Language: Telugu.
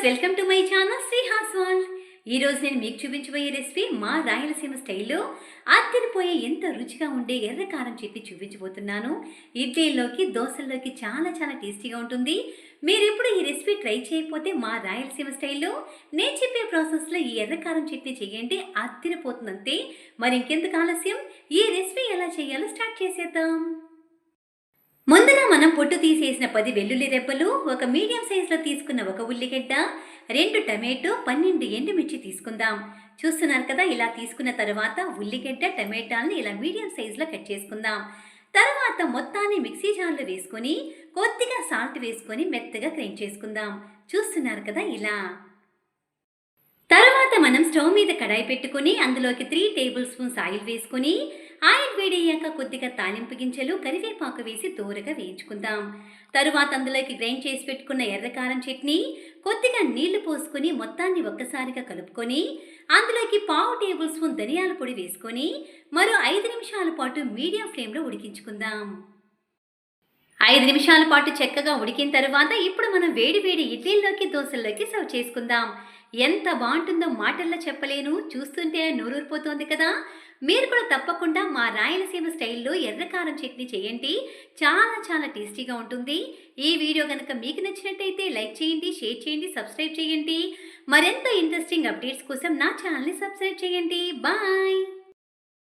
Welcome to my channel Srihas world. ఈరోజు నేను మీకు చూపించబోయే రెసిపీ మా రాయలసీమ స్టైల్లో అద్దరిపోయే ఎంత రుచిగా ఉండే ఎర్ర కారం చట్నీ చూపించబోతున్నాను. ఇడ్లీలోకి దోశల్లోకి చాలా చాలా టేస్టీగా ఉంటుంది. మీరు ఎప్పుడు ఈ రెసిపీ ట్రై చేయకపోతే మా రాయలసీమ స్టైల్లో నేను చెప్పే ప్రాసెస్లో ఈ ఎర్ర కారం చట్నీ చేయండి, అద్దరిపోతుందంతే. మరి ఇంకెందుకు ఆలస్యం, ఈ రెసిపీ ఎలా చేయాలో స్టార్ట్ చేసేద్దాం. ముందుగా మనం పొట్టు తీసేసిన 10 వెల్లుల్లి రెబ్బలు, ఒక మీడియం సైజులో తీసుకున్న ఒక ఉల్లిగడ్డ, 2 టమాటో, 12 ఎండుమిర్చి తీసుకుందాం. చూస్తున్నారు కదా, ఇలా తీసుకున్న తర్వాత ఉల్లిగడ్డ టమాటాలను ఇలా మీడియం సైజులో కట్ చేసుకుందాం. తర్వాత మొత్తాన్ని మిక్సీ జార్లో వేసుకొని కొద్దిగా సాల్ట్ వేసుకొని మెత్తగా గ్రైండ్ చేసుకుందాం. చూస్తున్నారు కదా ఇలా. తర్వాత మనం స్టవ్ మీద కడాయి పెట్టుకుని అందులోకి 3 టేబుల్ స్పూన్స్ ఆయిల్ వేసుకొని ఆయిల్ వేడయ్యాక కొద్దిగా తాలింపు గింజలు, కరివేపాకు వేసి దూరగా వేయించుకుందాం. తరువాత అందులోకి గ్రైండ్ చేసి పెట్టుకున్న ఎర్రకారం చట్నీ, కొద్దిగా నీళ్లు పోసుకొని మొత్తాన్ని ఒక్కసారిగా కలుపుకొని అందులోకి 1/2 టేబుల్ స్పూన్ ధనియాల పొడి వేసుకొని మరో 5 నిమిషాల పాటు మీడియం ఫ్లేమ్లో ఉడికించుకుందాం. 5 నిమిషాల పాటు చక్కగా ఉడికిన తర్వాత ఇప్పుడు మనం వేడి వేడి ఇడ్లీల్లోకి దోశల్లోకి సర్వ్ చేసుకుందాం. ఎంత బాగుంటుందో మాటల్లో చెప్పలేను, చూస్తుంటే నోరూరిపోతోంది కదా. మీరు కూడా తప్పకుండా మా రాయలసీమ స్టైల్లో ఎర్రకారం చట్నీ చేయండి, చాలా చాలా టేస్టీగా ఉంటుంది. ఈ వీడియో కనుక మీకు నచ్చినట్టయితే లైక్ చేయండి, షేర్ చేయండి, సబ్స్క్రైబ్ చేయండి. మరెంతో ఇంట్రెస్టింగ్ అప్డేట్స్ కోసం నా ఛానల్ని సబ్స్క్రైబ్ చేయండి. బాయ్.